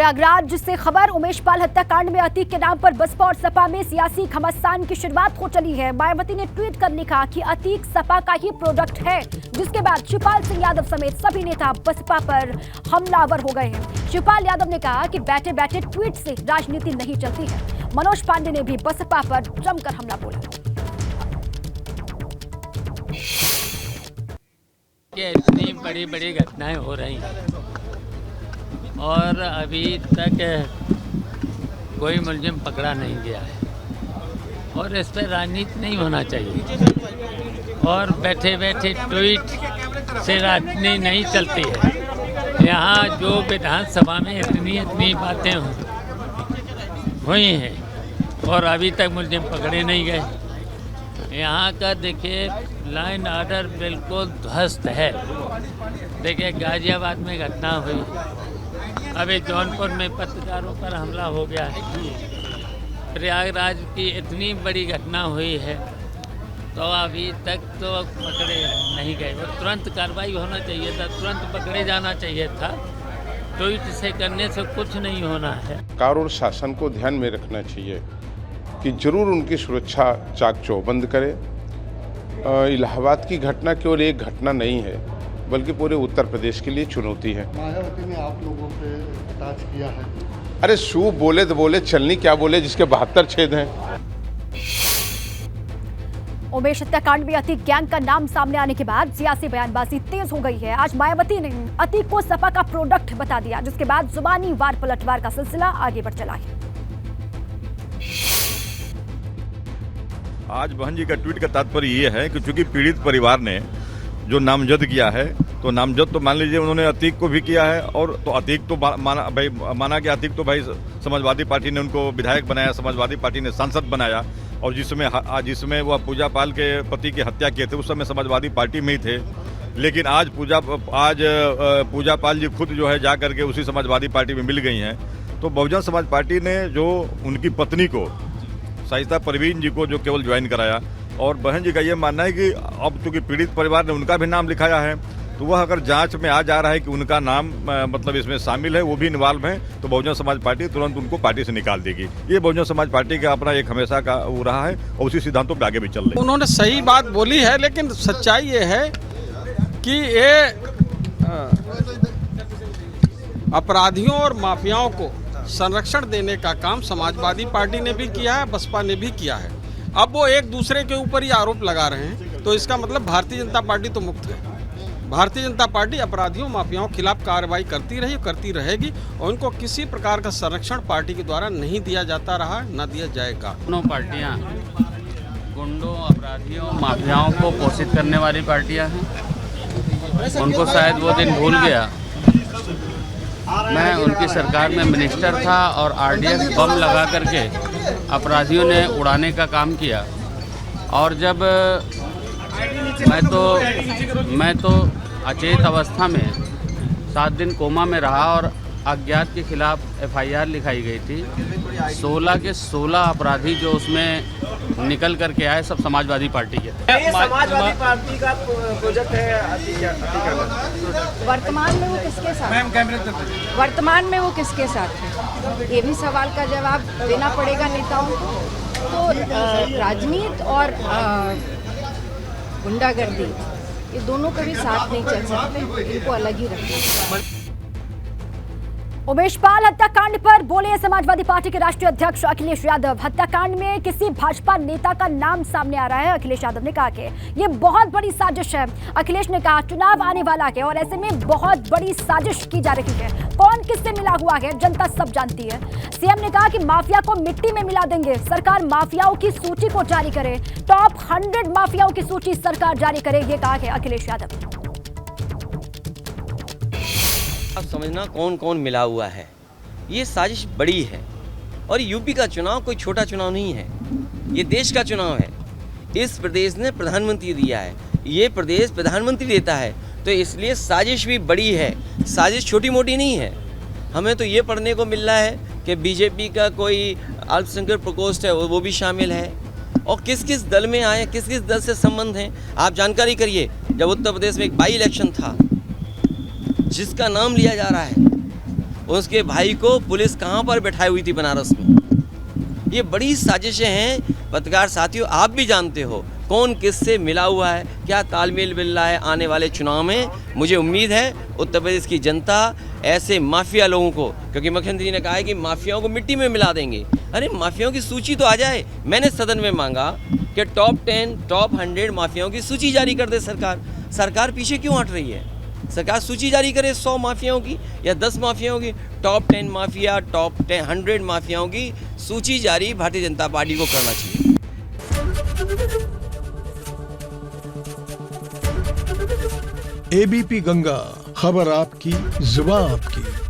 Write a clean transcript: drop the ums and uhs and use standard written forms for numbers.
प्रयागराज से खबर, उमेश पाल हत्याकांड में अतीक के नाम पर बसपा और सपा में सियासी घमासान की शुरुआत हो चली है। मायावती ने ट्वीट कर लिखा कि अतीक सपा का ही प्रोडक्ट है, जिसके बाद शिवपाल सिंह यादव समेत सभी नेता बसपा पर हमलावर हो गए हैं। शिवपाल यादव ने कहा कि बैठे बैठे ट्वीट से राजनीति नहीं चलती है। मनोज पांडे ने भी बसपा पर जमकर हमला बोला। इतनी बड़ी बड़ी घटनाएं हो रही हैं और अभी तक कोई मुलजिम पकड़ा नहीं गया है और इस पर राजनीति नहीं होना चाहिए और बैठे बैठे ट्वीट से राजनीति नहीं चलती है। यहाँ जो विधानसभा में इतनी बातें हुई हैं और अभी तक मुलजिम पकड़े नहीं गए। यहाँ का देखिए लाइन ऑर्डर बिल्कुल ध्वस्त है। देखिए गाजियाबाद में घटना हुई, अभी जौनपुर में पत्रकारों पर हमला हो गया है, प्रयागराज की इतनी बड़ी घटना हुई है तो अभी तक तो पकड़े नहीं गए। वो तुरंत कार्रवाई होना चाहिए था, तुरंत पकड़े जाना चाहिए था। ट्वीट से करने से कुछ नहीं होना है। सरकार और शासन को ध्यान में रखना चाहिए कि जरूर उनकी सुरक्षा चाक चौबंद करे। इलाहाबाद की घटना केवल एक घटना नहीं है, बल्कि पूरे उत्तर प्रदेश के लिए चुनौती है। मायावती ने आप लोगों पे अटैच किया है। अरे शू बोले तो बोले, चलनी क्या बोले, जिसके 72 छेद हैं। उमेश हत्याकांड में अतीक गैंग का नाम सामने आने के बाद सियासी बयानबाजी तेज हो गई है। आज मायावती ने अतीक को सपा का प्रोडक्ट बता दिया, जिसके बाद जुबानी वार पलटवार का सिलसिला आगे बढ़ चला है। आज बहन जी का ट्वीट का तात्पर्य ये है कि चूंकि पीड़ित परिवार ने जो नामजद किया है, तो नामजद तो मान लीजिए उन्होंने अतीक को भी किया है, और तो अतीक तो माना कि अतीक तो भाई समाजवादी पार्टी ने उनको विधायक बनाया, समाजवादी पार्टी ने सांसद बनाया, और जिसमें वह पूजा पाल के पति की हत्या किए थे उस समय समाजवादी पार्टी में ही थे। लेकिन आज पूजा पाल जी खुद जो है जा करके उसी समाजवादी पार्टी में मिल गई हैं। तो बहुजन समाज पार्टी ने जो उनकी पत्नी को, शाइस्ता परवीन जी को, जो केवल ज्वाइन कराया, और बहन जी का ये मानना है कि अब चूंकि पीड़ित परिवार ने उनका भी नाम लिखाया है, तो वह अगर जांच में आ जा रहा है कि उनका नाम मतलब इसमें शामिल है, वो भी इन्वॉल्व है, तो बहुजन समाज पार्टी तुरंत उनको पार्टी से निकाल देगी। ये बहुजन समाज पार्टी का अपना एक हमेशा का वो रहा है और उसी सिद्धांतों पर आगे भी चल रही है। उन्होंने सही बात बोली है, लेकिन सच्चाई ये है कि ये अपराधियों और माफियाओं को संरक्षण देने का काम समाजवादी पार्टी ने भी किया है, बसपा ने भी किया है। अब वो एक दूसरे के ऊपर ही आरोप लगा रहे हैं, तो इसका मतलब भारतीय जनता पार्टी तो मुक्त है। भारतीय जनता पार्टी अपराधियों माफियाओं के खिलाफ कार्रवाई करती रही, करती रहेगी, और उनको किसी प्रकार का संरक्षण पार्टी के द्वारा नहीं दिया जाता रहा, न दिया जाएगा। दोनों पार्टियां गुंडों, अपराधियों, माफियाओं को पोषित करने वाली पार्टियां हैं। उनको शायद वो दिन भूल गया। मैं उनकी सरकार में मिनिस्टर था और आरडीएक्स बम लगा करके अपराधियों ने उड़ाने का काम किया, और जब मैं तो अचेत अवस्था में 7 दिन कोमा में रहा और अज्ञात के खिलाफ एफआईआर लिखाई गई थी। 16 के 16 अपराधी जो उसमें निकल करके आए, सब समाजवादी पार्टी के थे। ये समाजवादी पार्टी का प्रोजेक्ट है। वर्तमान में वो किसके साथ है, ये भी सवाल का जवाब देना पड़ेगा नेताओं को। तो राजनीति और गुंडागर्दी, ये दोनों कभी साथ नहीं चल सकते, इनको अलग ही रखना। उमेश पाल हत्याकांड पर बोले समाजवादी पार्टी के राष्ट्रीय अध्यक्ष अखिलेश यादव। हत्याकांड में किसी भाजपा नेता का नाम सामने आ रहा है। अखिलेश यादव ने कहा कि ये बहुत बड़ी साजिश है। अखिलेश ने कहा चुनाव आने वाला है और ऐसे में बहुत बड़ी साजिश की जा रही है। कौन किससे मिला हुआ है जनता सब जानती है। सीएम ने कहा कि माफिया को मिट्टी में मिला देंगे, सरकार माफियाओं की सूची को जारी करे, टॉप 100 माफियाओं की सूची सरकार जारी करे, ये कहा है अखिलेश यादव ने। अब समझना कौन कौन मिला हुआ है। ये साजिश बड़ी है, और यूपी का चुनाव कोई छोटा चुनाव नहीं है, ये देश का चुनाव है। इस प्रदेश ने प्रधानमंत्री दिया है, ये प्रदेश प्रधानमंत्री देता है, तो इसलिए साजिश भी बड़ी है, साजिश छोटी मोटी नहीं है। हमें तो ये पढ़ने को मिल रहा है कि बीजेपी का कोई अल्पसंख्यक प्रकोष्ठ है, वो भी शामिल है, और किस किस दल में आए, किस किस दल से संबंध हैं, आप जानकारी करिए। जब उत्तर प्रदेश में एक बाई इलेक्शन था जिसका नाम लिया जा रहा है, उसके भाई को पुलिस कहाँ पर बैठाई हुई थी बनारस में। ये बड़ी साजिशें हैं पत्रकार साथियों, आप भी जानते हो कौन किससे मिला हुआ है, क्या तालमेल मिल रहा है। आने वाले चुनाव में मुझे उम्मीद है उत्तर प्रदेश की जनता ऐसे माफिया लोगों को, क्योंकि मुख्यमंत्री ने कहा है कि माफियाओं को मिट्टी में मिला देंगे, अरे माफियाओं की सूची तो आ जाए। मैंने सदन में मांगा कि टॉप 10 टॉप 100 माफियाओं की सूची जारी कर दे सरकार। सरकार पीछे क्यों हट रही है? सरकार सूची जारी करे 100 माफियाओं की या 10 माफियाओं की। टॉप 10 माफिया, टॉप 100 माफियाओं की सूची जारी भारतीय जनता पार्टी को करना चाहिए। एबीपी गंगा, खबर आपकी, जुबान आपकी।